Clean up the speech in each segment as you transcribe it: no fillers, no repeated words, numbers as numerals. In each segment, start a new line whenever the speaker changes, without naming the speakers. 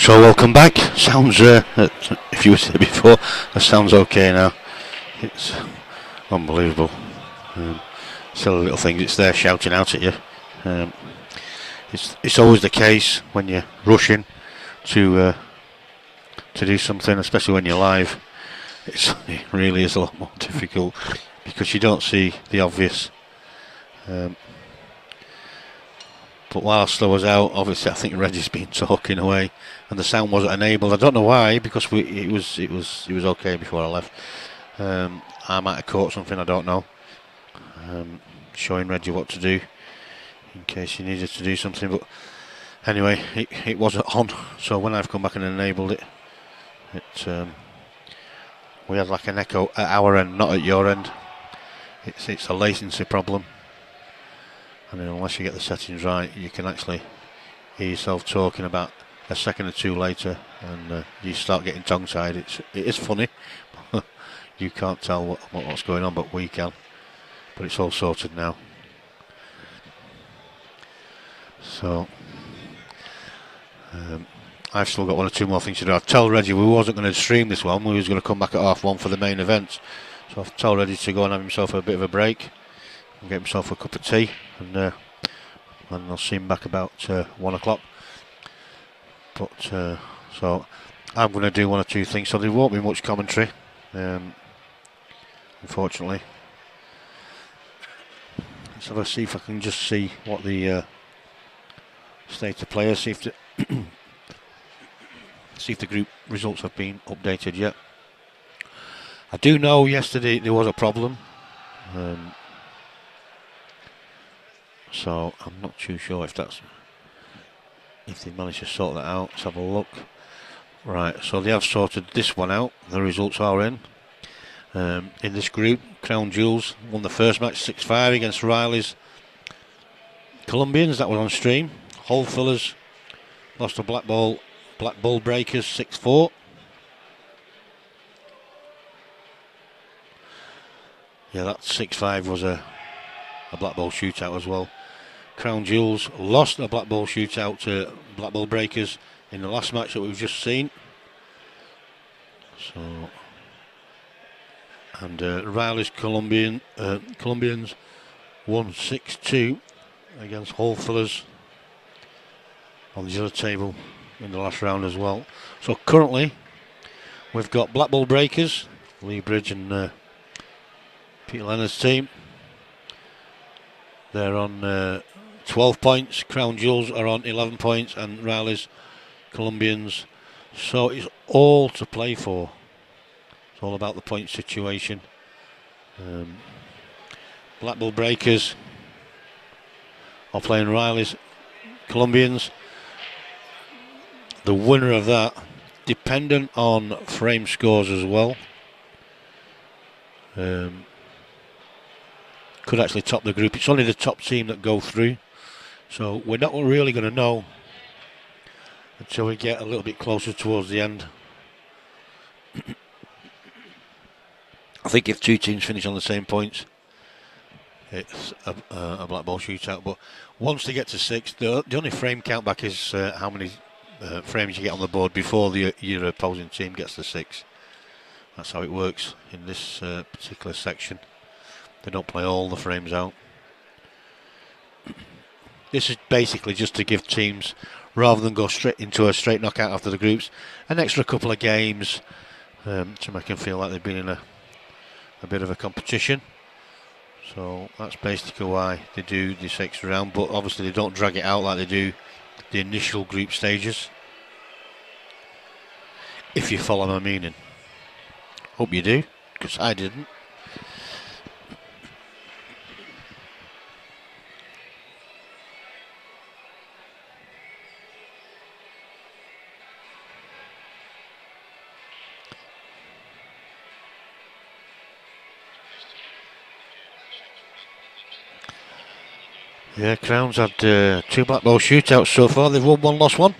So welcome back. Sounds, if you were there before, that sounds okay now. It's unbelievable. Silly little things. It's there shouting out at you. Um, it's always the case when you're rushing to do something, especially when you're live. It really is a lot more difficult because you don't see the obvious. But whilst I was out, obviously I think Reggie's been talking away, and the sound wasn't enabled. I don't know why, because it was okay before I left. I might have caught something, I don't know. Showing Reggie what to do in case he needed to do something. But anyway, it wasn't on. So when I've come back and enabled it, we had like an echo at our end, not at your end. It's a latency problem. And unless you get the settings right, you can actually hear yourself talking about a second or two later, and you start getting tongue-tied. It is funny. You can't tell what's going on, but we can. But it's all sorted now. So I've still got one or two more things to do. I've told Reggie we wasn't going to stream this one. We was going to come back at 1:30 for the main event. So I've told Reggie to go and have himself a bit of a break and get himself a cup of tea, and I'll see him back about 1 o'clock. But so I'm going to do one or two things. So there won't be much commentary, unfortunately. So let's see if I can just see what the state of players, see if the group results have been updated yet. I do know yesterday there was a problem, so I'm not too sure if they managed to sort that out. Let's have a look. Right, so they have sorted this one out. The results are in. In this group, Crown Jewels won the first match 6-5 against Riley's Colombians. That was on stream. Hull Fillers lost to Black Bull Breakers 6-4. Yeah, that 6-5 was a Black Bull shootout as well. Crown Jewels lost a Black Bull shootout to Black Bull Breakers in the last match that we've just seen. So, and Riley's Colombians won 6-2 against Hull Fillers on the other table in the last round as well. So currently we've got Black Bull Breakers, Lee Bridge and Peter Leonard's team. They're on 12 points. Crown Jewels are on 11 points, and Riley's Colombians. So it's all to play for. It's all about the point situation. Black Bull Breakers are playing Riley's Colombians. The winner of that, dependent on frame scores as well, could actually top the group. It's only the top team that go through, so we're not really going to know until we get a little bit closer towards the end. I think if two teams finish on the same points, it's a black ball shootout. But once they get to 6, the only frame count back is how many frames you get on the board before your opposing team gets to 6. That's how it works in this particular section. They don't play all the frames out. This is basically just to give teams, rather than go straight into a straight knockout after the groups, an extra couple of games to make them feel like they've been in a bit of a competition. So that's basically why they do this extra round, but obviously they don't drag it out like they do the initial group stages, if you follow my meaning. Hope you do, because I didn't. Yeah, Crowns had 2 black ball shootouts so far. They've won 1, lost 1.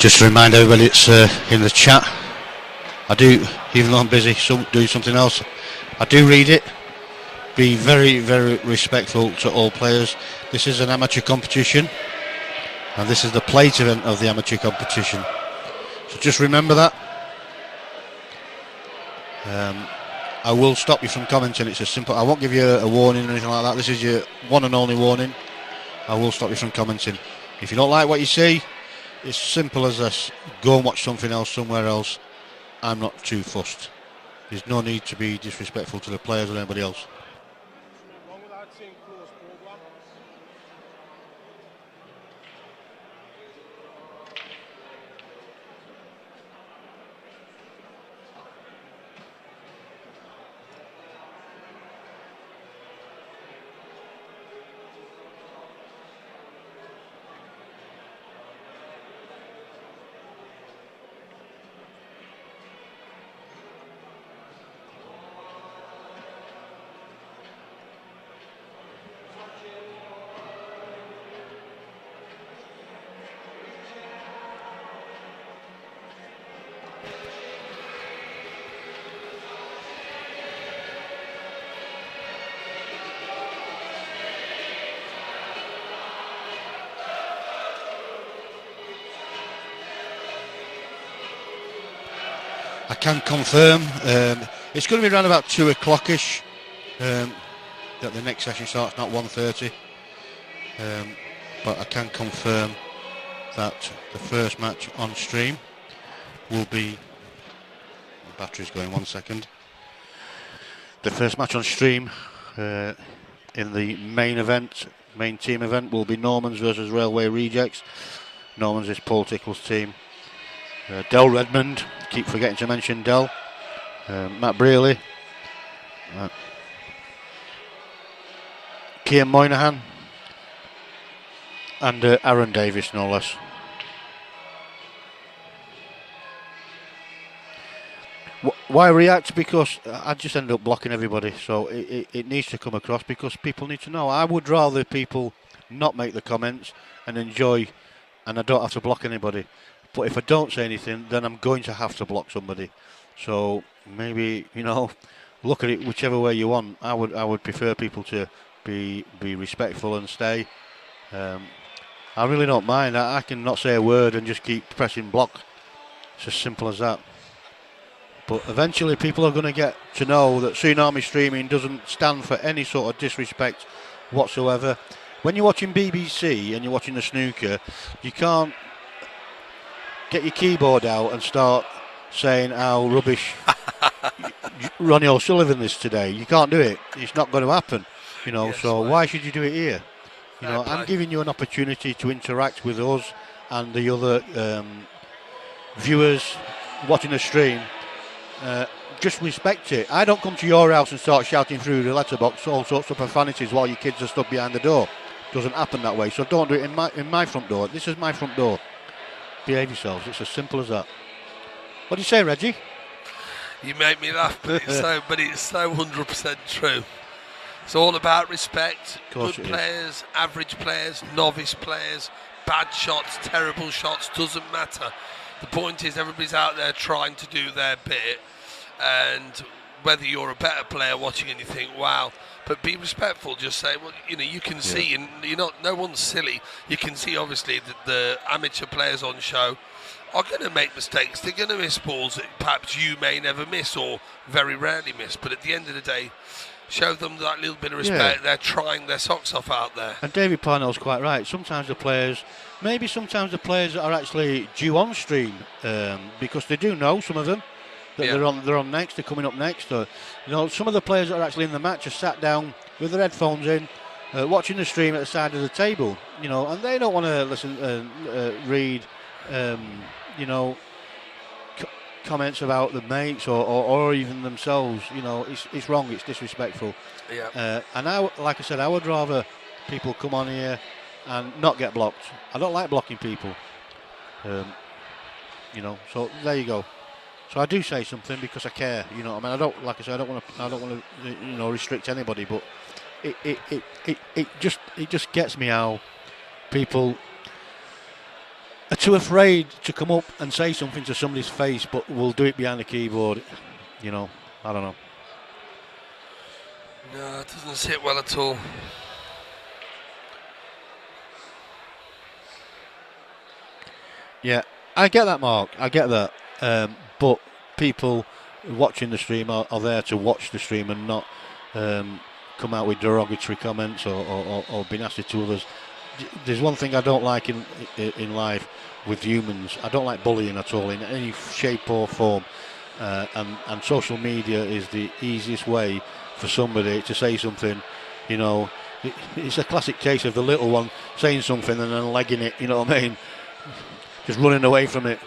Just to remind everybody, it's in the chat. I do, even though I'm busy doing something else, I do read it. Be very, very respectful to all players. This is an amateur competition, and this is the plate event of the amateur competition. So just remember that. I will stop you from commenting. It's as simple. I won't give you a warning or anything like that. This is your one and only warning. I will stop you from commenting. If you don't like what you see, it's simple as this. Go and watch something else somewhere else. I'm not too fussed. There's no need to be disrespectful to the players or anybody else. I can confirm it's going to be around about 2 o'clock-ish that the next session starts, not 1:30. But I can confirm that the first match on stream will be... The battery's going 1 second. The first match on stream in the main team event will be Normans versus Railway Rejects. Normans is Paul Tickle's team. Del Redmond, keep forgetting to mention Del. Matt Brearley. Kian Moynihan. And Aaron Davis, no less. Why react? Because I just end up blocking everybody. So it needs to come across because people need to know. I would rather people not make the comments and enjoy, and I don't have to block anybody. But if I don't say anything, then I'm going to have to block somebody. So maybe, look at it whichever way you want. I would prefer people to be respectful and stay. I really don't mind. I can not say a word and just keep pressing block. It's as simple as that. But eventually people are going to get to know that Tsunami Streaming doesn't stand for any sort of disrespect whatsoever. When you're watching BBC and you're watching the snooker, you can't get your keyboard out and start saying how rubbish Ronnie O'Sullivan is today. You can't do it. It's not going to happen.
Yes,
so
right.
Why should you do it here? I'm giving you an opportunity to interact with us and the other viewers watching the stream. Just respect it. I don't come to your house and start shouting through the letterbox all sorts of profanities while your kids are stuck behind the door. Doesn't happen that way. So don't do it in my front door. This is my front door. Behave yourselves. It's as simple as that. What do you say, Reggie?
You make me laugh, but it's so 100% true. It's all about respect. Good players, average players, novice players, bad shots, terrible shots, doesn't matter. The point is everybody's out there trying to do their bit, and whether you're a better player watching and you think, wow, but be respectful. Just say, well, you can see, and no one's silly. You can see, obviously, that the amateur players on show are going to make mistakes. They're going to miss balls that perhaps you may never miss or very rarely miss. But at the end of the day, show them that little bit of respect. Yeah. They're trying their socks off out there.
And David Parnell's quite right. Sometimes the players are actually due on stream because they do know, some of them, that they're on next, they're coming up next. Or, some of the players that are actually in the match are sat down with their headphones in, watching the stream at the side of the table, and they don't want to listen, read, comments about the mates or even themselves. It's wrong, it's disrespectful.
Yeah.
And like I said, I would rather people come on here and not get blocked. I don't like blocking people. So there you go. So I do say something because I care. I don't want to restrict anybody, but it just gets me how people are too afraid to come up and say something to somebody's face, but will do it behind the keyboard. You know, I don't know.
No, it doesn't sit well at all.
Yeah, I get that, Mark. I get that. But people watching the stream are there to watch the stream and not come out with derogatory comments or be nasty to others. There's one thing I don't like in life with humans. I don't like bullying at all in any shape or form. And social media is the easiest way for somebody to say something. You know, it's a classic case of the little one saying something and then legging it. You know what I mean? Just running away from it.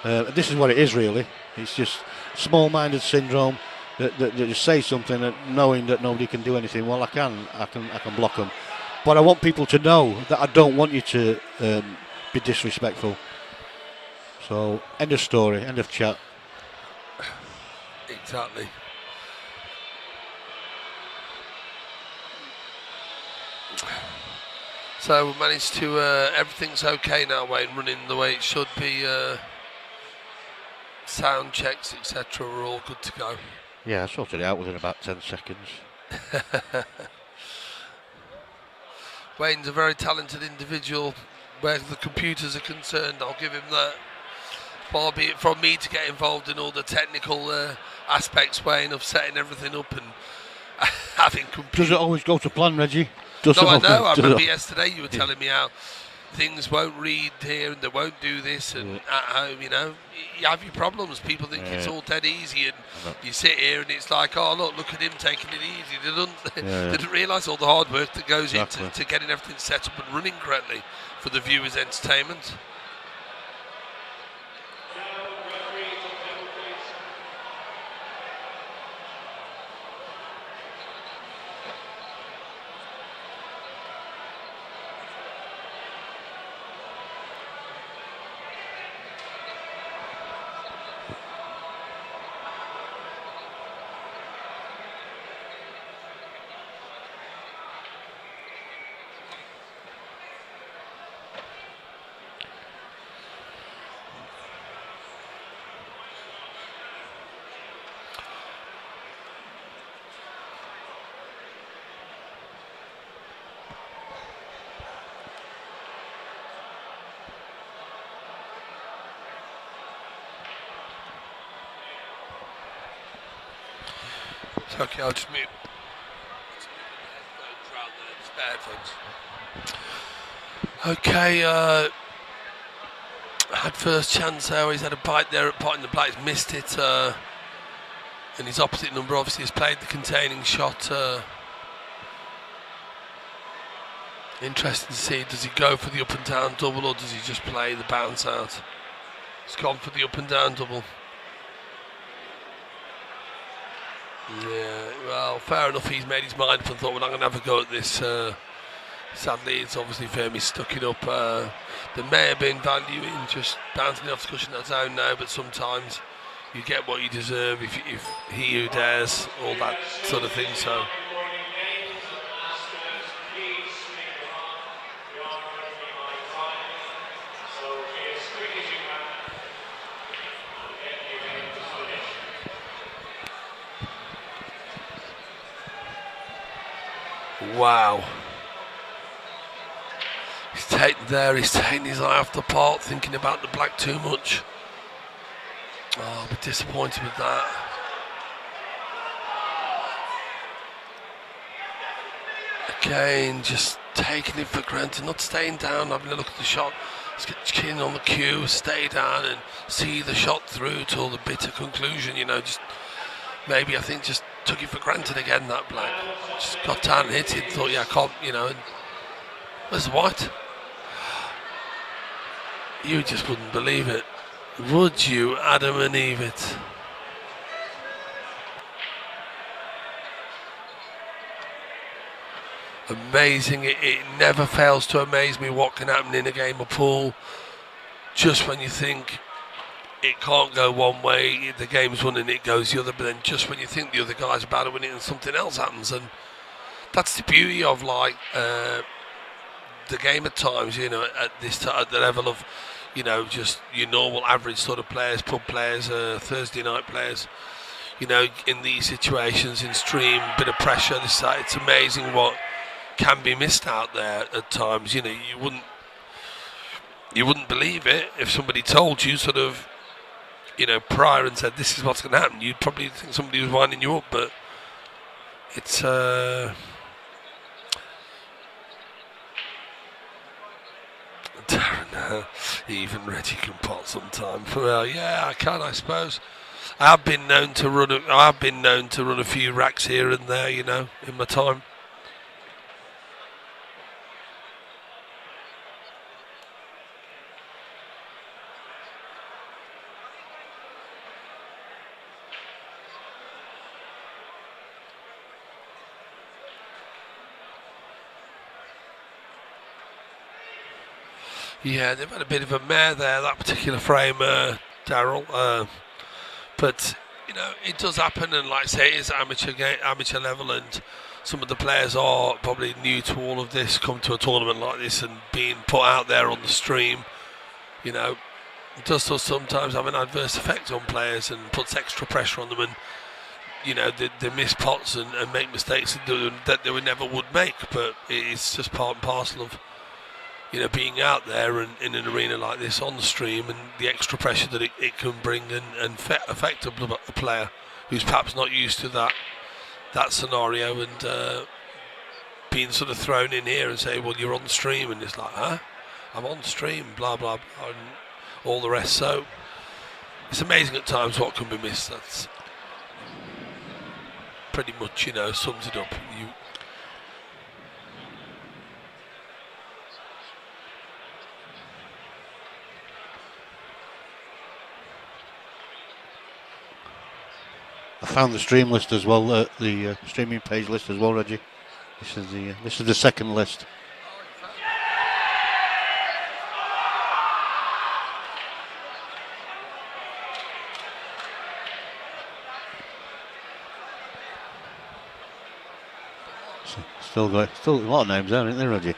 This is what it is, really. It's just small-minded syndrome that just say something and knowing that nobody can do anything. Well, I can block them, but I want people to know that I don't want you to be disrespectful. So, end of story, end of chat.
Exactly. So we managed to, everything's okay now, Wayne, running the way it should be. Sound checks, etc. We're all good to go.
Yeah, I sorted it out within about 10 seconds.
Wayne's a very talented individual where the computers are concerned. I'll give him that. Far be it from me to get involved in all the technical aspects, Wayne, of setting everything up and having computers.
Does it always go to plan, Reggie?
No, I know. I remember yesterday you were telling me how things won't read here and they won't do this, and at home, you know, you have your problems. People think it's all dead easy, and you sit here and it's like, oh look at him taking it easy. They didn't realise all the hard work that goes into getting everything set up and running correctly for the viewers' entertainment. Okay, I'll just mute. Okay, had first chance there. He's had a bite there at pot in the black. He's missed it, and his opposite number obviously has played the containing shot. Interesting to see. Does he go for the up and down double, or does he just play the bounce out? He's gone for the up and down double. Yeah, well, fair enough. He's made his mind up and thought, well, I'm going to have a go at this. Sadly, it's obviously Fermi stuck it up. There may have been value in just bouncing it off the cushion of that zone now, but sometimes you get what you deserve if he who dares, all that sort of thing. So. Wow. He's taking his eye off the pot, thinking about the black too much. Oh, I'll be disappointed with that. Again, just taking it for granted, not staying down, having a look at the shot. Let's get chin on the cue, stay down and see the shot through till the bitter conclusion, you know, just maybe I think just took it for granted again, that black. Just got down and hit it, thought, yeah, I can't, you know. And where's the white? You just wouldn't believe it. Would you, Adam and Eve it? Amazing. It never fails to amaze me what can happen in a game of pool. Just when you think it can't go one way, the game's won and it goes the other, but then just when you think the other guy's about to win it and something else happens. And that's the beauty of like the game at times, you know, at the level of, you know, just your normal average sort of players, pub players, Thursday night players. You know, in these situations, in stream, bit of pressure. It's amazing what can be missed out there at times. You know, you wouldn't believe it if somebody told you sort of, you know, prior and said this is what's going to happen. You'd probably think somebody was winding you up, but it's even Reggie can pot sometimes. Well, yeah, I can, I suppose. I've been known to run a few racks here and there, you know, in my time. Yeah, they've had a bit of a mare there, that particular frame, Darryl. But, you know, it does happen, and like I say, it is amateur level, and some of the players are probably new to all of this, come to a tournament like this and being put out there on the stream. You know, it does sometimes have an adverse effect on players and puts extra pressure on them, and, you know, they miss pots and make mistakes that they would never would make, but it's just part and parcel of, you know, being out there and in an arena like this on the stream, and the extra pressure that it can bring and affect a player who's perhaps not used to that scenario, and being sort of thrown in here and say, well, you're on the stream, and it's like, huh? I'm on the stream, blah, blah, blah, and all the rest. So it's amazing at times what can be missed. That's pretty much, you know, sums it up.
I found the stream list as well, the streaming page list as well, Reggie. This is the second list. Still a lot of names there, isn't there, Reggie?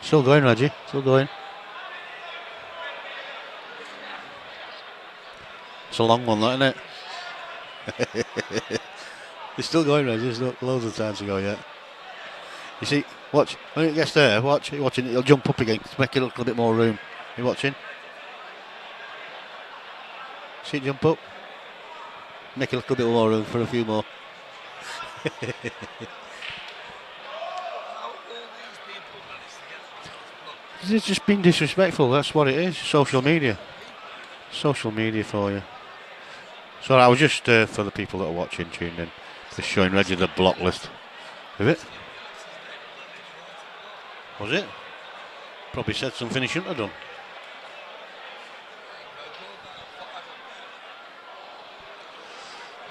Still going, Reggie. Still going. It's a long one, that, isn't it? It's still going, Reggie. There's loads of time to go yet. You see, watch. When it gets there, watch. You're watching it. It'll jump up again to make it look a bit more room. You watching? See it jump up? Make it look a bit more room for a few more. It's just being disrespectful. That's what it is. Social media. Social media for you. So I was just, for the people that are watching, tuned in, just showing Reggie the block list. Is it? Was it? Probably said something he shouldn't have done.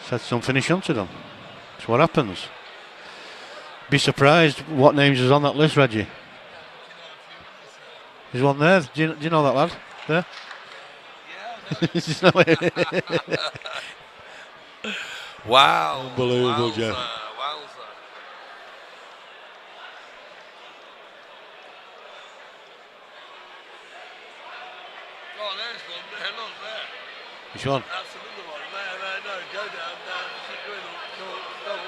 Said something he shouldn't have done. That's what happens. Be surprised what names is on that list, Reggie. There's one there. Do you know that lad? There?
Wow.
Unbelievable, Jeff.
Wowza. Oh, there's one there, look there.
Which one?
That's another one. There, no, go down, keep going up,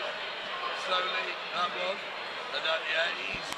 slowly, that one. And yeah, he's...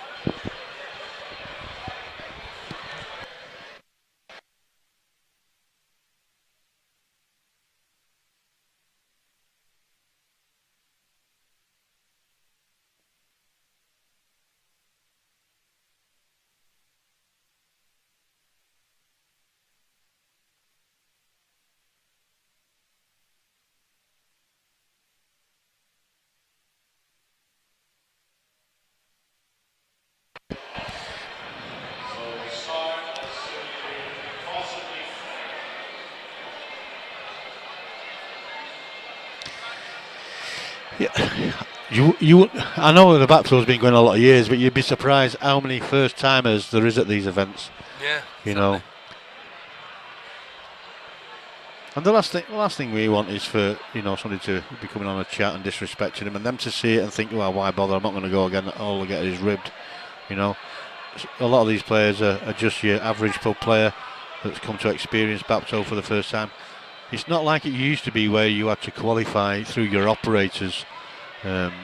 Yeah, you. I know the Bapto's been going a lot of years, but you'd be surprised how many first timers there is at these events.
Yeah,
you know. And the last thing we want is for somebody to be coming on a chat and disrespecting him, and them to see it and think, well, why bother? I'm not going to go again. All I get is ribbed. A lot of these players are just your average pub player that's come to experience Bapto for the first time. It's not like it used to be where you had to qualify through your operators, and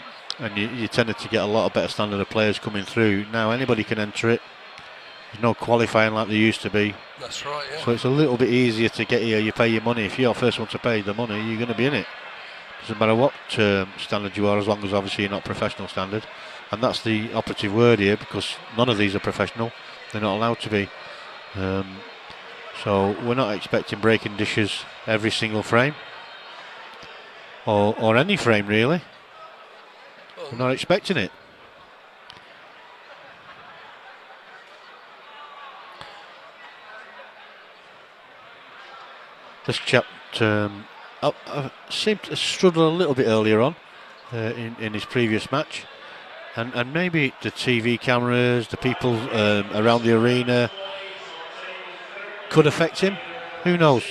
you tended to get a lot of better standard of players coming through. Now anybody can enter it. There's no qualifying like there used to be.
That's right, yeah.
So it's a little bit easier to get here. You pay your money. If you're the first one to pay the money, you're going to be in it. Doesn't matter what standard you are, as long as obviously you're not professional standard. And that's the operative word here, because none of these are professional. They're not allowed to be. So we're not expecting breaking dishes every single frame, or any frame really. We're not expecting it. This chap seemed to struggle a little bit earlier on in his previous match, and maybe the TV cameras, the people around the arena could affect him. Who knows?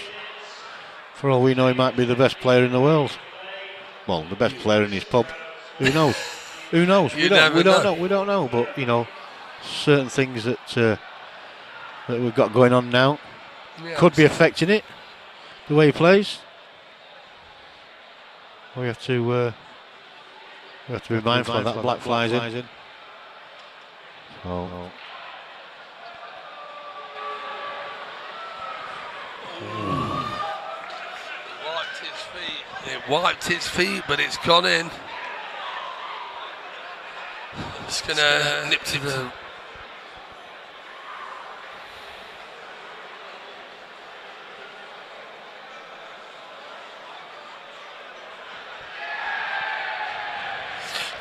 For all we know, he might be the best player in the world. Well, the best player in his pub. Who knows? Who knows? We don't know. We don't know. But certain things that we've got going on now could be affecting it. The way he plays, we have to be mindful of that. Black flies in. Oh.
It wiped his feet, but it's gone in. It's going to nip to the.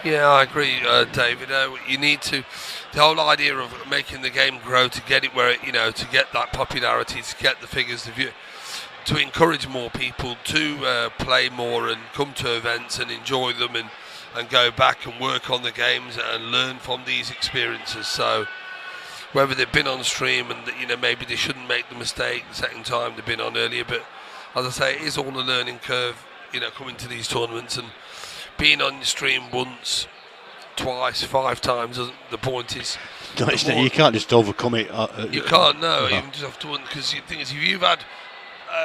Yeah, I agree, David. You need to, the whole idea of making the game grow, to get it where it, to get that popularity, to get the figures, to encourage more people to play more and come to events and enjoy them and go back and work on the games and learn from these experiences. So whether they've been on stream and maybe they shouldn't make the mistake the second time they've been on earlier, but as I say, it is all a learning curve, coming to these tournaments, and being on the stream once, twice, 5 times, the point is...
No, you can't just overcome it.
You can't, no. You just have to, because the thing is, if you've had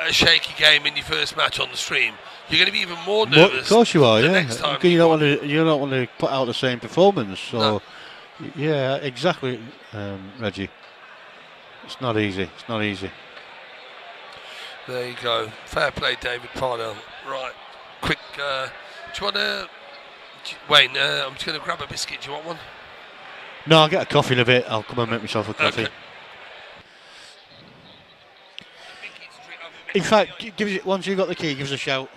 a shaky game in your first match on the stream, you're going to be even more nervous.
Of course you are, yeah.
Next time
you don't want to put out the same performance. So, yeah, exactly, Reggie. It's not easy.
There you go. Fair play, David Parnell. Right, quick. Do you want to, Wayne? I'm just going to grab a biscuit. Do you want one?
No, I'll get a coffee in a bit. I'll come and make myself a coffee.
Okay.
In fact, once you've got the key, give us a shout.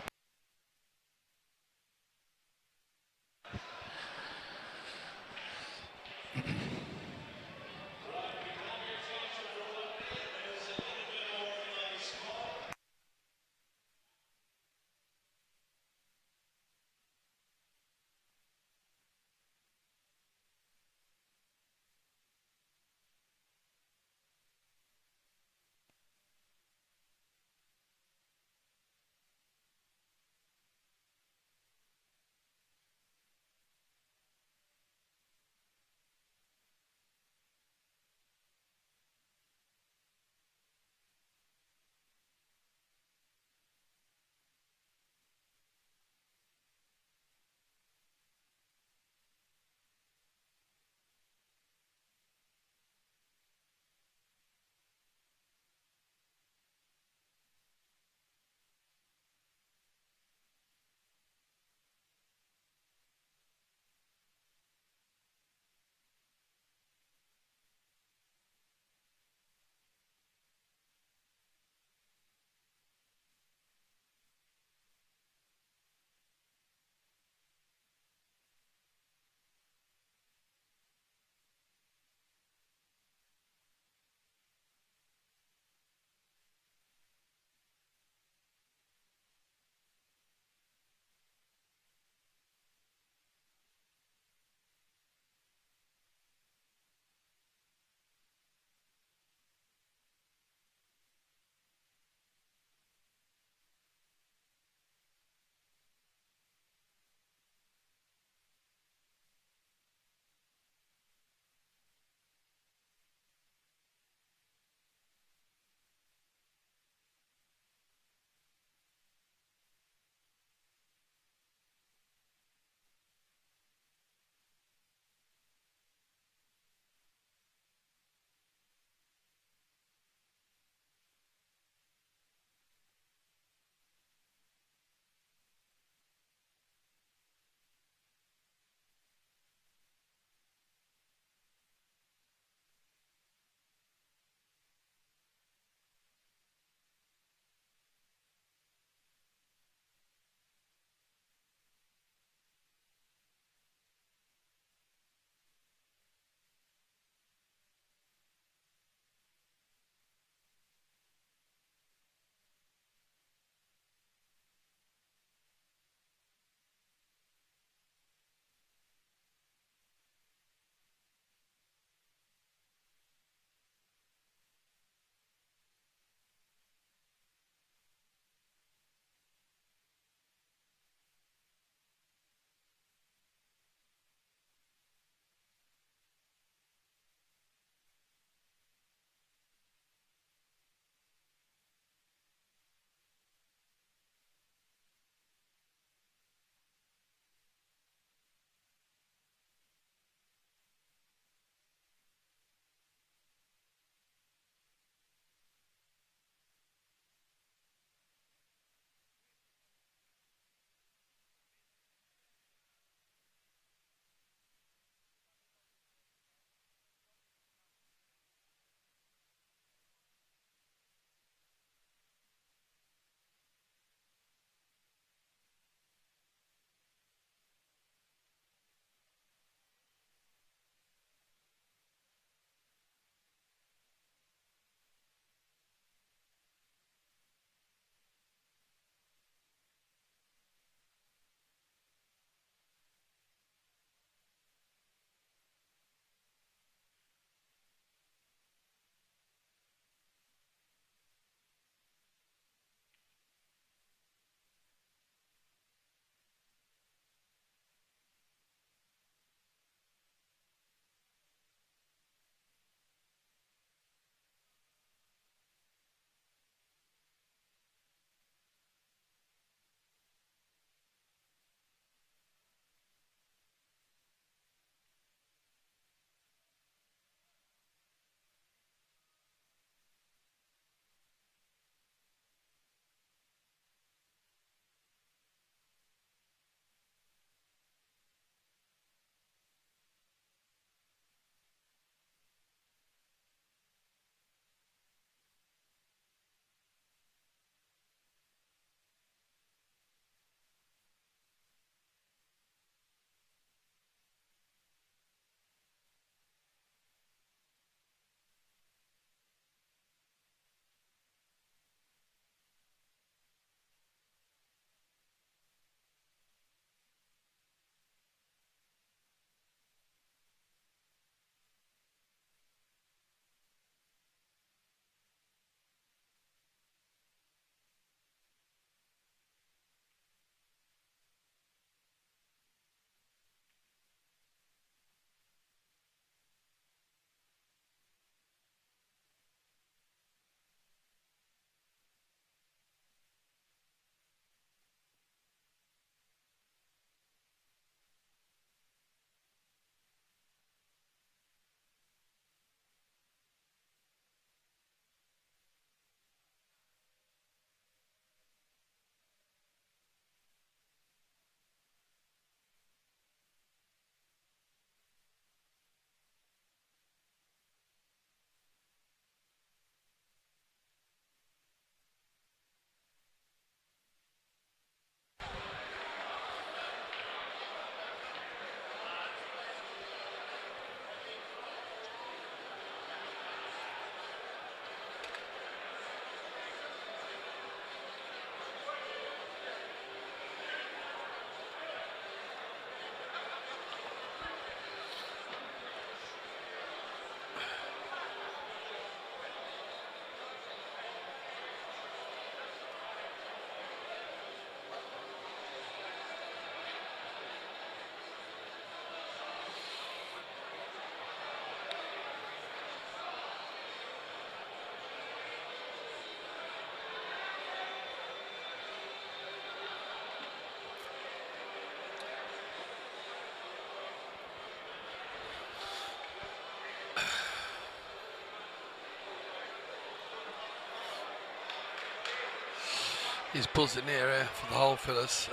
He's buzzing here for the whole Phyllis.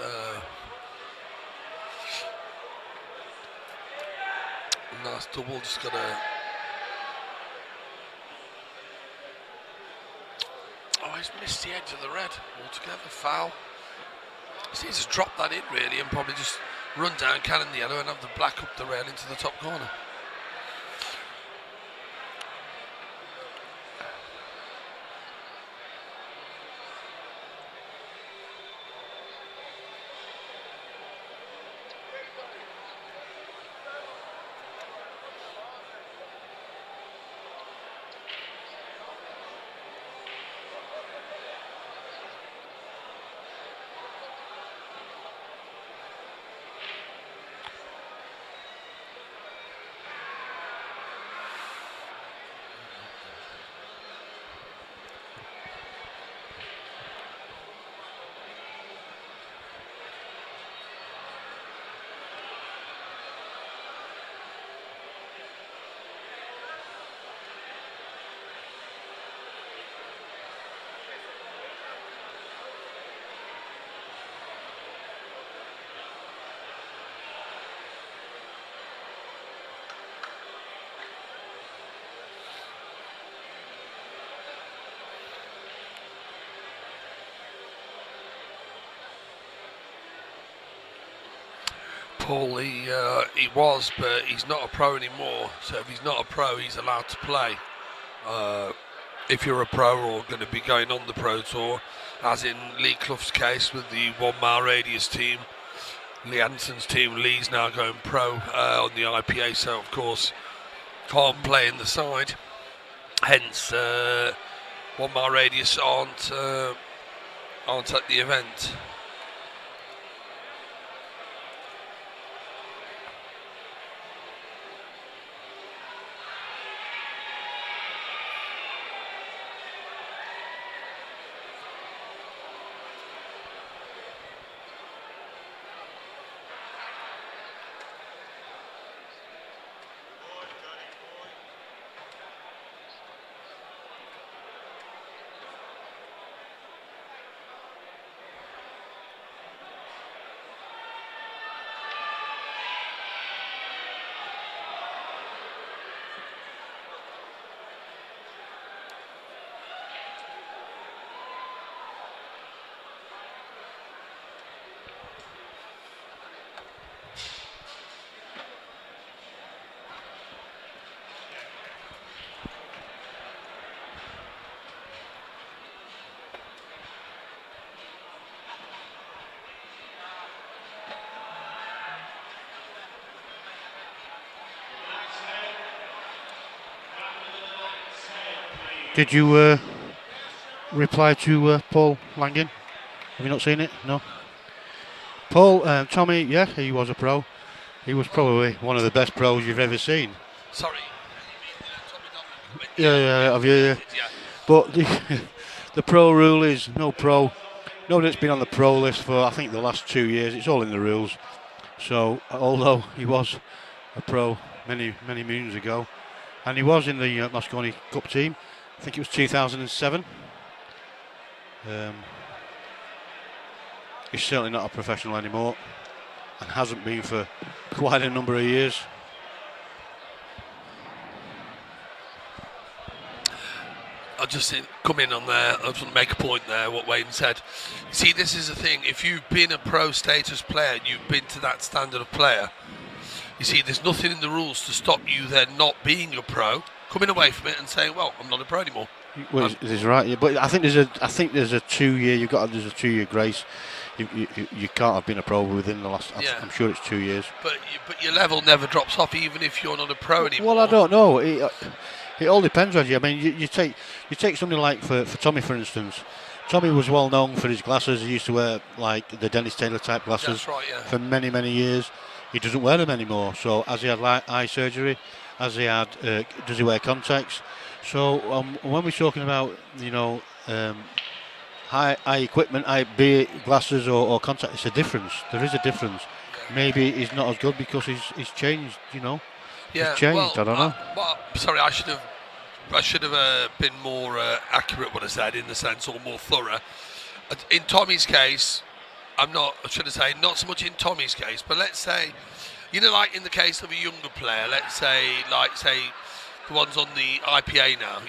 Nice double, just got to. Oh, he's missed the edge of the red altogether. Foul. He needs to drop that in really and probably just run down, cannon the yellow, and have the black up the rail into the top corner. Paul, he was, but he's not a pro anymore. So if he's not a pro, he's allowed to play. If you're a pro or going to be going on the pro tour, as in Lee Clough's case with the 1 mile radius team, Lee Anson's team, Lee's now going pro on the IPA, so of course can't play in the side. Hence, 1 mile radius aren't at the event.
Did you reply to Paul Langan? Have you not seen it? No. Paul, Tommy, yeah, he was a pro. He was probably one of the best pros you've ever seen.
Sorry.
Yeah, have you? Yeah. But the pro rule is no pro. Nobody that's been on the pro list for I think the last 2 years. It's all in the rules. So although he was a pro many moons ago, and he was in the Moscone Cup team. I think it was 2007. He's certainly not a professional anymore and hasn't been for quite a number of years.
I'll just come in on there. I just want to make a point there, what Wayne said. See, this is the thing. If you've been a pro status player, you've been to that standard of player. You see, there's nothing in the rules to stop you then not being a pro, coming away from it and saying, well, I'm not a pro anymore.
Well, is right, yeah, but I think there's a 2 year. There's a 2 year grace. You can't have been a pro within the last. Yeah. I'm sure it's 2 years.
But your level never drops off, even if you're not a pro anymore.
Well, I don't know. It all depends on you. I mean, you take something like for Tommy, for instance. Tommy was well known for his glasses. He used to wear like the Dennis Taylor type glasses.
That's right, yeah.
For many years. He doesn't wear them anymore. So as he had eye surgery, as he had, does he wear contacts? So when we're talking about high equipment, be it glasses or contacts, it's a difference. There is a difference. Maybe he's not as good because he's changed.
Yeah,
he's changed.
Well,
I don't know.
Sorry, I should have been more accurate what I said in the sense, or more thorough. In Tommy's case, should I say, not so much in Tommy's case, but let's say, like in the case of a younger player, let's say, the ones on the IPA now,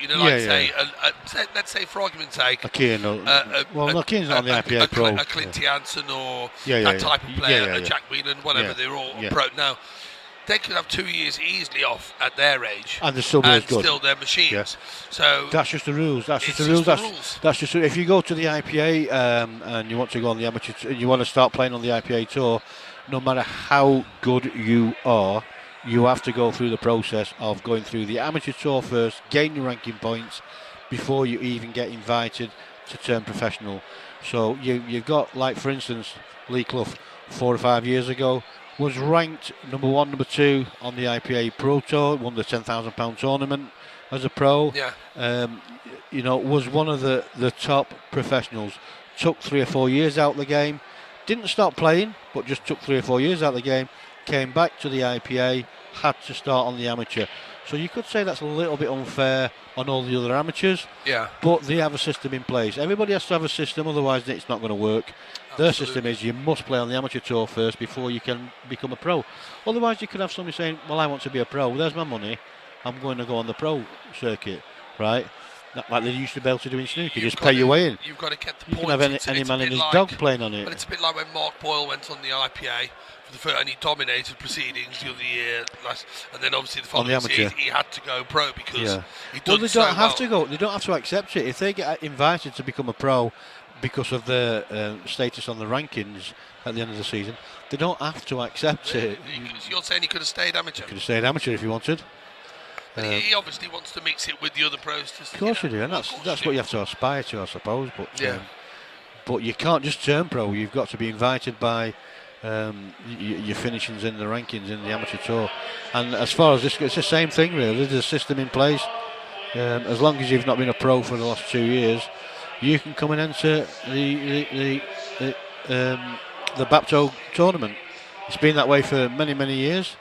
let's say for argument's sake,
Keane, Keane's not on the IPA Pro.
A Clint Jansen or
that
type of player, a Jack Whelan, whatever, they're all pro. Now, they could have 2 years easily off at their age,
and they're still as good.
Still their machines. Yeah. So
that's just the rules. That's just the rules. That's just if you go to the IPA and you want to go on the amateur, you want to start playing on the IPA tour. No matter how good you are, you have to go through the process of going through the amateur tour first, gain your ranking points before you even get invited to turn professional. So you've got, like for instance, Lee Clough 4 or 5 years ago was ranked number 1, number 2 on the IPA Pro Tour, won the £10,000 tournament as a pro.
Yeah.
Was one of the top professionals. Took 3 or 4 years out of the game. Didn't stop playing, but just took 3 or 4 years out of the game. Came back to the IPA, had to start on the amateur. So you could say that's a little bit unfair on all the other amateurs.
Yeah.
But they have a system in place. Everybody has to have a system, otherwise it's not going to work. Their system is you must play on the amateur tour first before you can become a pro. Otherwise you could have somebody saying, well, I want to be a pro, there's my money, I'm going to go on the pro circuit, right? Like they used to be able to do in snooker, just pay your way in.
You've got to get the
points. You can have any man and his dog playing on it.
But it's a bit like when Mark Boyle went on the IPA for the first, and he dominated proceedings the other year, and then obviously the following season he had to go pro because he done
they don't have to go. They don't have to accept it if they get invited to become a pro because of their status on the rankings at the end of the season. They don't have to accept it.
You're saying he could have stayed amateur?
Could have stayed amateur if he wanted.
He obviously wants to mix it with the other pros.
Of course you do, and that's what you have to aspire to, I suppose. But you can't just turn pro. You've got to be invited by your finishings in the rankings in the amateur tour. And as far as this, it's the same thing really. There's a system in place. As long as you've not been a pro for the last 2 years, you can come and enter the Bapto tournament. It's been that way for many, many years.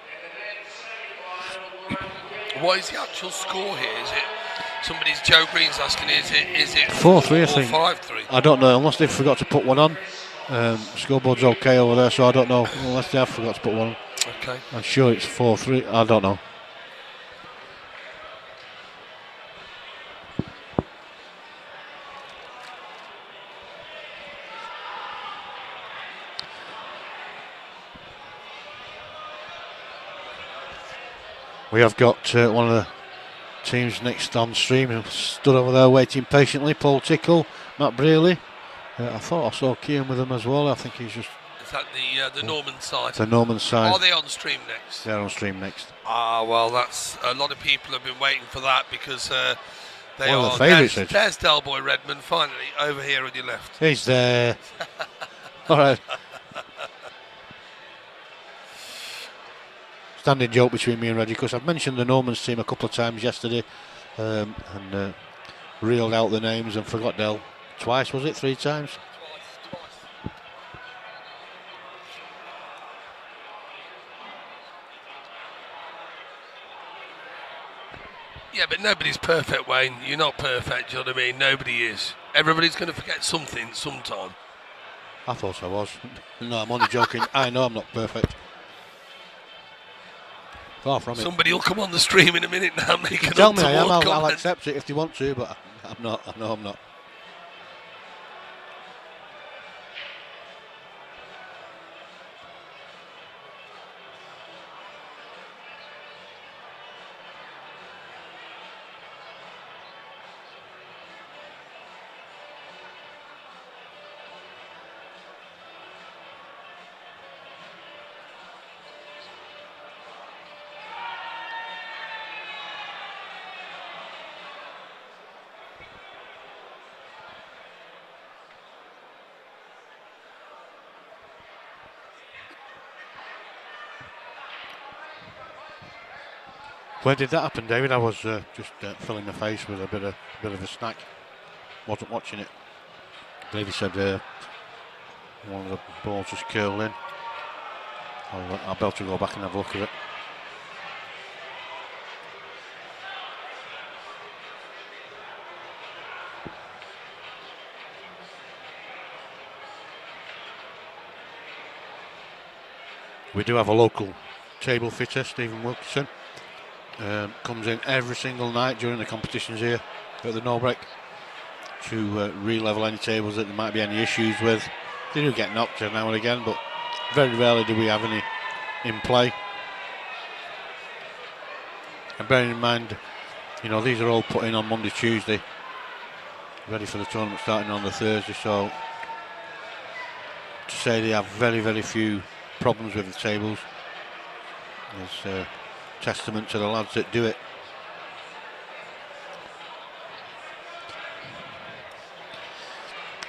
What is the actual score here? Is it Joe Green's asking? Is it
4-3? I think
5-3.
I don't know unless they forgot to put one on. Scoreboard's okay over there, so I don't know unless they have forgot to put one on.
Okay.
I'm sure it's 4-3. I don't know. We have got one of the teams next on stream who stood over there waiting patiently. Paul Tickle, Matt Brearley. I thought I saw Keane with them as well. I think he's just...
Is that the Norman side?
The Norman side.
Are they on stream next?
They're on stream next.
Well, that's a lot of people have been waiting for that because they
one
are.
Of the favourites.
There's Del Boy Redmond finally over here on your left.
He's there. All right. Standing joke between me and Reggie because I've mentioned the Normans team a couple of times yesterday and reeled out the names and forgot Del twice, was it? 3 times?
Twice. Yeah, but nobody's perfect, Wayne. You're not perfect, do you know what I mean? Nobody is. Everybody's going to forget something sometime.
I thought I was. No, I'm only joking. I know I'm not perfect. Far from it.
Somebody will come on the stream in a minute now and make an
tell me I am,
comment.
I'll accept it if they want to, but I'm not. I know I'm not. When did that happen, David? I was just filling the face with a bit of a snack. Wasn't watching it. I believe he said one of the balls just curled in. I'll be able to go back and have a look at it. We do have a local table fitter, Stephen Wilkinson. Comes in every single night during the competitions here at the Norbrek to re-level any tables that there might be any issues with. They do get knocked now and again, but very rarely do we have any in play. And bearing in mind, you know, these are all put in on Monday, Tuesday, ready for the tournament starting on the Thursday, so to say they have very, very few problems with the tables is a testament to the lads that do it.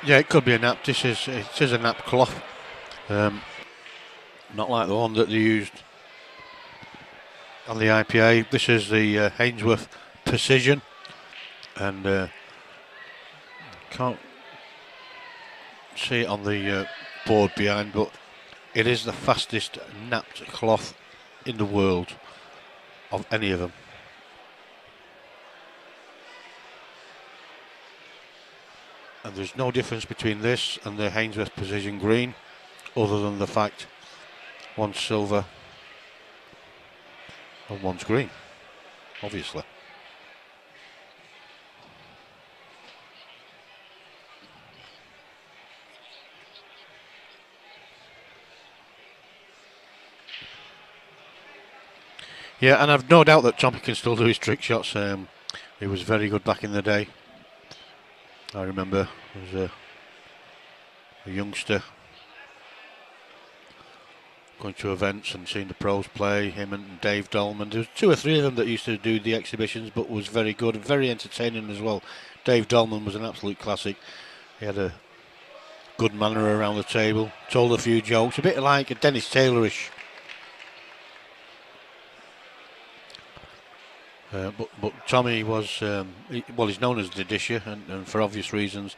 Yeah, it could be a nap. It is a nap cloth, not like the one that they used on the IPA. This is the Hainsworth Precision, and can't see it on the board behind, but it is the fastest napped cloth in the world of any of them. And there's no difference between this and the Hainsworth Precision Green, other than the fact one's silver and one's green, obviously. Yeah, and I've no doubt that Tommy can still do his trick shots. He was very good back in the day. I remember as a youngster going to events and seeing the pros play, him and Dave Dolman. There was 2 or 3 of them that used to do the exhibitions, but was very good and very entertaining as well. Dave Dolman was an absolute classic. He had a good manner around the table, told a few jokes, a bit like a Dennis Taylorish. But Tommy was, he's known as the Disher, and for obvious reasons.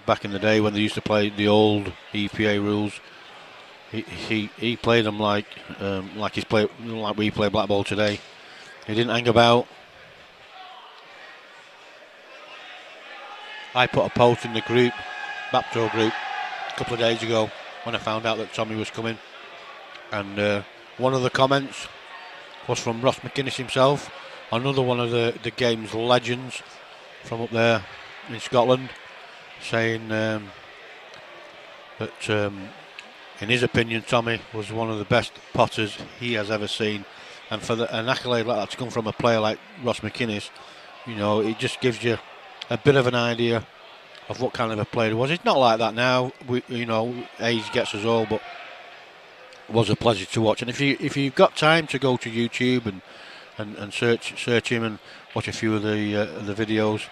Back in the day when they used to play the old EPA rules, he played them like we play black ball today. He didn't hang about. I put a post in the group, Bapto group, a couple of days ago when I found out that Tommy was coming, and one of the comments was from Ross McInnes himself, another one of the game's legends from up there in Scotland, saying that in his opinion Tommy was one of the best potters he has ever seen, and for an accolade like that to come from a player like Ross McInnes, you know, it just gives you a bit of an idea of what kind of a player he was. It's not like that now, age gets us all, but was a pleasure to watch. And if you've got time to go to YouTube and search him and watch a few of the videos,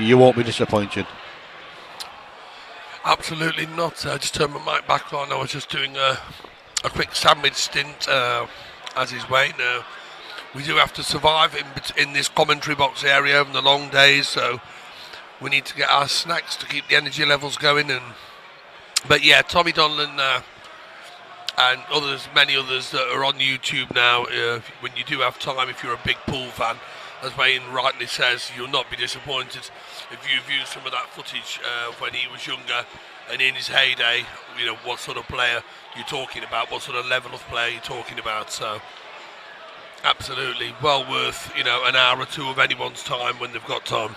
you won't be disappointed.
Absolutely not. I just turned my mic back on. I was just doing a quick sandwich stint as he's waiting. We do have to survive in this commentary box area over the long days, so we need to get our snacks to keep the energy levels going. But yeah, Tommy Donlan and many others that are on YouTube now, when you do have time, if you're a big pool fan, as Wayne rightly says, you'll not be disappointed if you view some of that footage when he was younger and in his heyday, you know, what sort of player you're talking about, what sort of level of player you're talking about. So absolutely well worth, an hour or 2 of anyone's time when they've got time.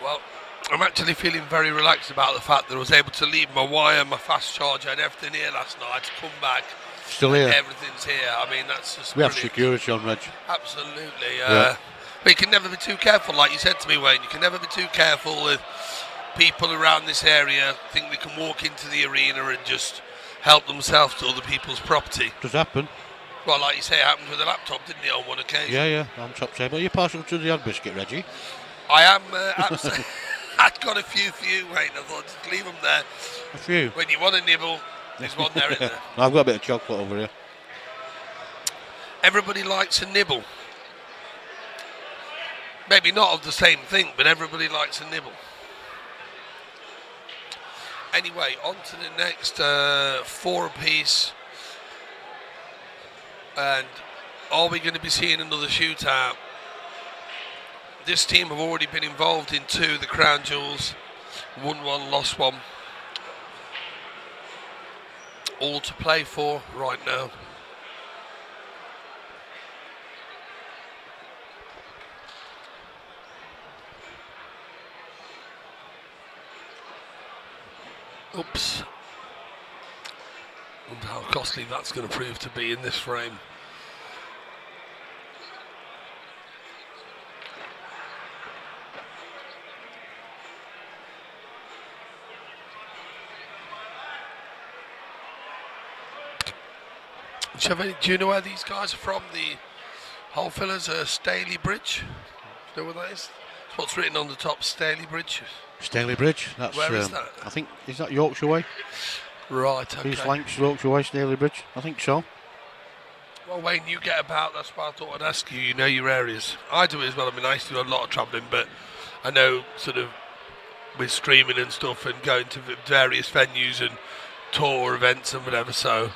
Well, I'm actually feeling very relaxed about the fact that I was able to leave my wire, my fast charger and everything here last night to come back.
Still here.
Everything's here. I mean, that's just
We
brilliant.
have security on, Reg.
Absolutely.
Yeah.
But you can never be too careful, like you said to me, Wayne. You can never be too careful with people around this area think they can walk into the arena and just help themselves to other people's property.
Does happen.
Well, like you say, it happened with the laptop, didn't it, on one occasion?
Yeah, on top table. Are you partial to the odd biscuit, Reggie?
I am absolutely. I've got a few for you, Wayne. I thought just leave them there.
A few.
When you want a nibble, there's one there, isn't there?
I've got a bit of chocolate over here.
Everybody likes a nibble. Maybe not of the same thing, but everybody likes a nibble. Anyway, on to the next 4 apiece. And are we going to be seeing another shootout? This team have already been involved in 2 of the crown jewels. Won 1, lost 1. All to play for right now. Oops. Wonder how costly that's going to prove to be in this frame. Do you know where these guys are from? The hole fillers are Staley Bridge. Do you know where that is? It's what's written on the top, Staley Bridge.
Staley Bridge. That's,
where is that?
I think, is that Yorkshire Way?
Right, okay.
East Lancs, Yorkshire Way, Staley Bridge. I think so.
Well, Wayne, you get about. That's why I thought I'd ask you. You know your areas. I do as well. I mean, I used to do a lot of travelling, but I know sort of with streaming and stuff and going to various venues and tour events and whatever, so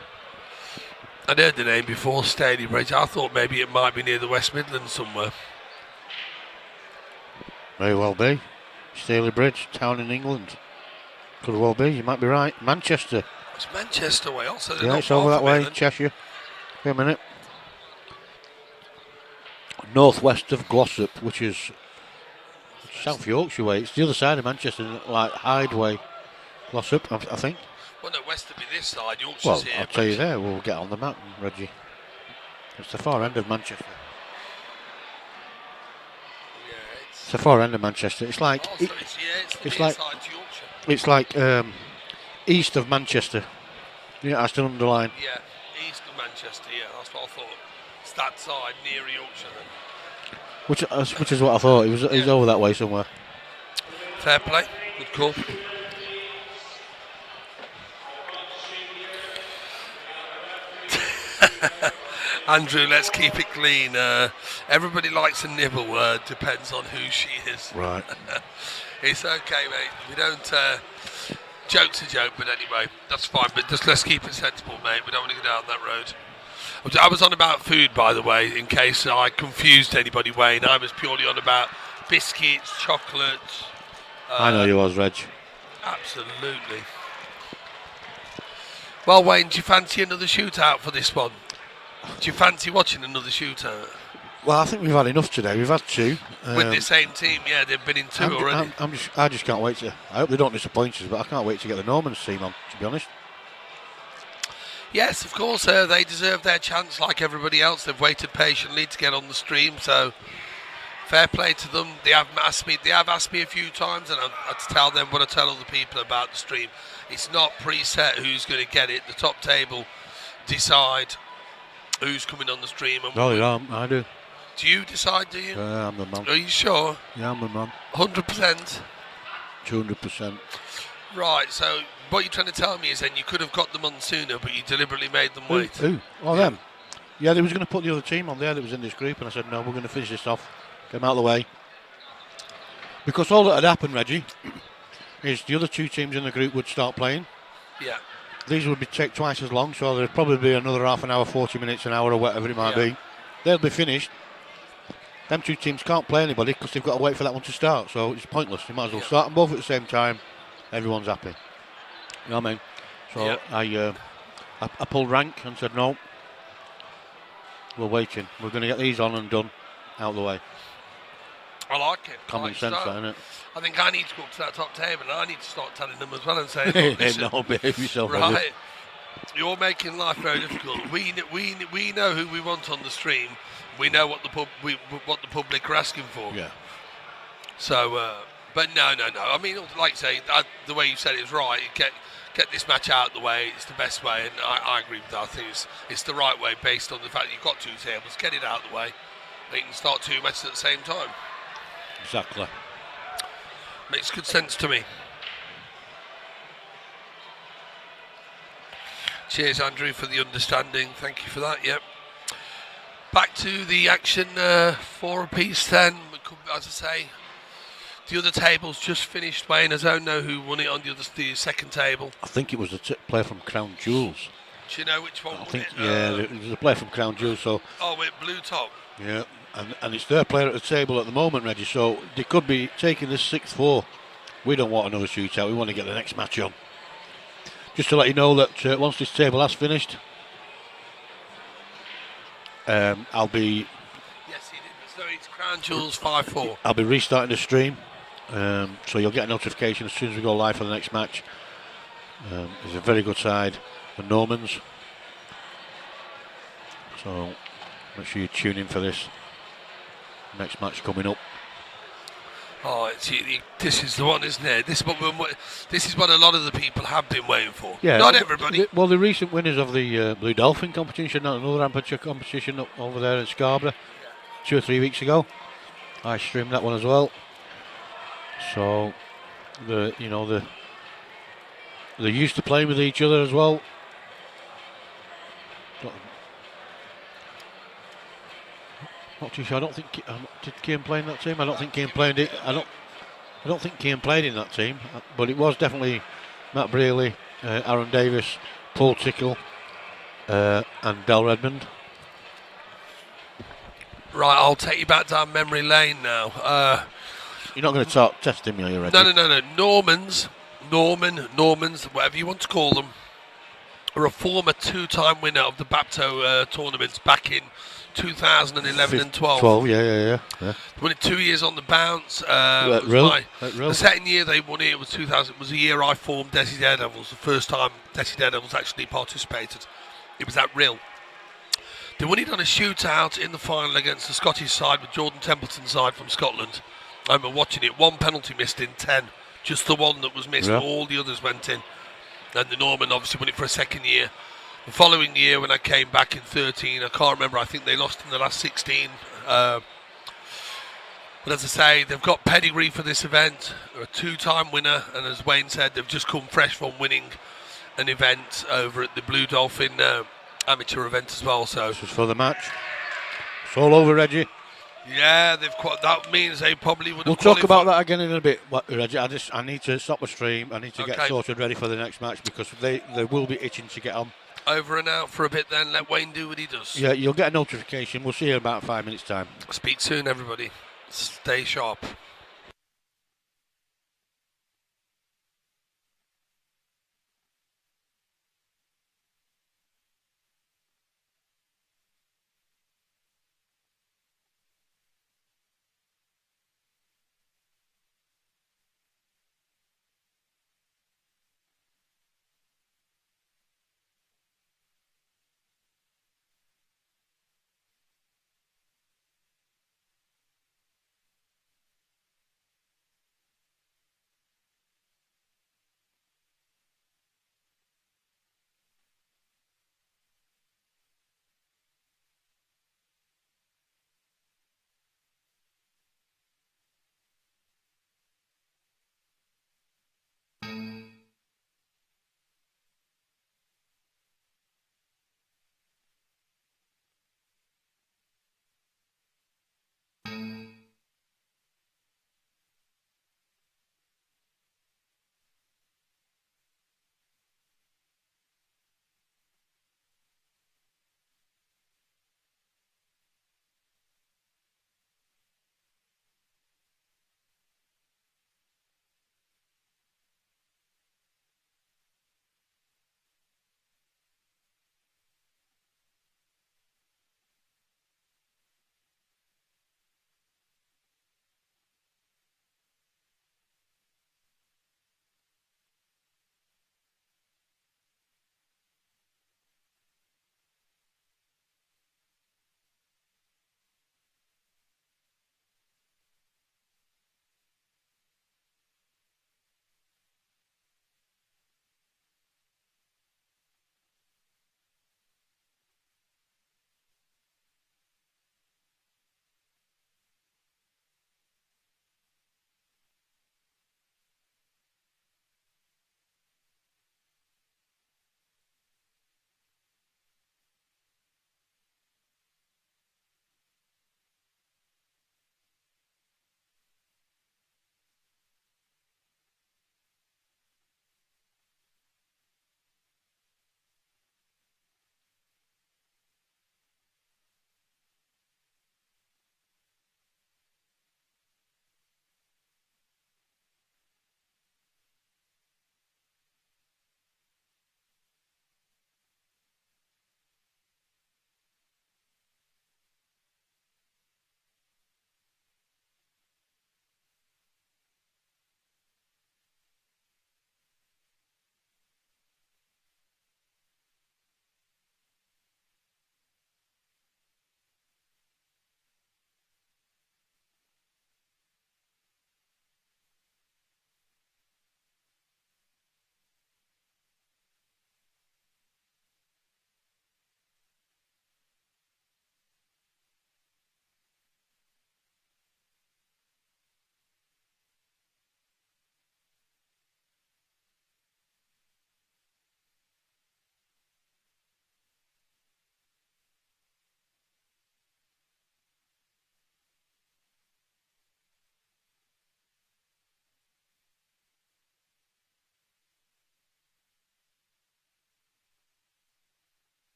I'd heard the name before, Staley Bridge. I thought maybe it might be near the West Midlands somewhere.
May well be. Staley Bridge, town in England. Could well be, you might be right. Manchester.
It's Manchester way also.
Yeah, it's over that way, Cheshire. Wait a minute. Northwest of Glossop, which is South Yorkshire way. It's the other side of Manchester, like Hyde way. Glossop, I think.
Well, no, west to be this side, Yorkshire's
Well,
here.
I'll tell you there, we'll get on the map, Reggie. It's the far end of Manchester.
Yeah, it's
the far end of Manchester. It's like
it's the
it's
near
like
side to Yorkshire.
it's like east of Manchester. Yeah, I still underline.
Yeah, east of Manchester. Yeah, that's what I thought. It's that side near Yorkshire then.
Which is what I thought. He's over that way somewhere.
Fair play. Good call. Andrew, let's keep it clean. Everybody likes a nibble. Depends on who she is.
Right.
It's okay, mate. We don't. Joke's a joke, but anyway, that's fine. But just let's keep it sensible, mate. We don't want to go down that road. I was on about food, by the way, in case I confused anybody, Wayne. I was purely on about biscuits, chocolates.
I know you was, Reg.
Absolutely. Well, Wayne, do you fancy another shootout for this one? Do you fancy watching another shootout?
Well, I think we've had enough today. We've had 2.
With the same team, yeah, they've been in 2 already.
I just can't wait to. I hope they don't disappoint us, but I can't wait to get the Normans team on, to be honest.
Yes, of course, they deserve their chance like everybody else. They've waited patiently to get on the stream, so fair play to them. They have asked me a few times, and I tell them what I tell other people about the stream. It's not preset who's going to get it. The top table decide who's coming on the stream. And
No, yeah, I do.
Do you decide, do you?
I'm the man.
Are you sure?
Yeah, I'm the man.
100%?
200%.
Right, so what you're trying to tell me is then you could have got them on sooner, but you deliberately made them wait.
Who? Oh, them. Yeah, they was going to put the other team on there that was in this group, and I said, no, we're going to finish this off. Get them out of the way. Because all that had happened, Reggie, is the other 2 teams in the group would start playing.
Yeah.
These would take twice as long, so there'd probably be another half an hour, 40 minutes, an hour, or whatever it might be. They'll be finished. Them 2 teams can't play anybody because they've got to wait for that one to start, so it's pointless. You might as well start them both at the same time. Everyone's happy. You know what I mean? So I pulled rank and said, no, we're waiting. We're going to get these on and done, out of the way.
I like it.
Common sense, isn't it?
I think I need to go up to that top table and I need to start telling them as well and saying, look, listen,
no, behave yourself.
right, you're making life very difficult. We know who we want on the stream. We know what the public are asking for.
Yeah.
So, but no. I mean, like I say, the way you said it is right. Get this match out of the way. It's the best way, and I agree with that. I think it's the right way based on the fact that you've got 2 tables. Get it out of the way. You can start 2 matches at the same time.
Exactly.
Makes good sense to me. Cheers, Andrew, for the understanding. Thank you for that. Yep. Back to the action, 4 apiece then. As I say, the other table's just finished. Wayne, I don't know who won it on the second table.
I think it was the player from Crown Jewels.
Do you know which one
I
won
think,
it?
yeah, it was a player from Crown Jewels. So.
Oh, with blue top.
Yeah, and it's their player at the table at the moment, Reggie. So they could be taking this 6-4. We don't want another shootout. We want to get the next match on. Just to let you know that once this table has finished, I'll be.
Yes, he did. So it's Crown Jewels 5-4.
I'll be restarting the stream, so you'll get a notification as soon as we go live for the next match. It's a very good side, the Normans. So make sure you tune in for this next match coming up.
Oh, this is the one, isn't it? This is what a lot of the people have been waiting for.
Yeah,
not everybody.
The recent winners of the Blue Dolphin competition, another amateur competition over there in Scarborough, 2 or 3 weeks ago. I streamed that one as well. So they're used to playing with each other as well. Not too sure. I don't think did Keane play in that team. I don't think Keane played it. I don't think Keane played in that team. But it was definitely Matt Brearley, Aaron Davis, Paul Tickle, and Del Redmond.
Right, I'll take you back down memory lane now.
You're not going to start testing me, are you, Reggie?
No. Normans, whatever you want to call them, are a former 2-time winner of the Bapto tournaments back in 2011 and 12.
12, yeah.
Won it 2 years on the bounce.
The
second year they won it was 2000. It was the year I formed Desi Daredevils. The first time Desi Daredevils actually participated. It was at Rill. They won it on a shootout in the final against the Scottish side with Jordan Templeton's side from Scotland. I remember watching it. 1 penalty missed in 10. Just the one that was missed.
Yeah.
All the others went in. And the Norman obviously won it for a second year. The following year when I came back in 13, I can't remember, I think they lost in the last 16. But as I say, they've got pedigree for this event. They're a 2-time winner, and as Wayne said, they've just come fresh from winning an event over at the Blue Dolphin amateur event as well. So
this is for the match. It's all over, Reggie.
Yeah, that means they probably would have
We'll talk about that again in a bit, Reggie. I need to stop the stream. I need to get sorted ready for the next match because they will be itching to get on.
Over and out for a bit then. Let Wayne do what he does.
Yeah, you'll get a notification. We'll see you in about 5 minutes' time.
Speak soon, everybody. Stay sharp.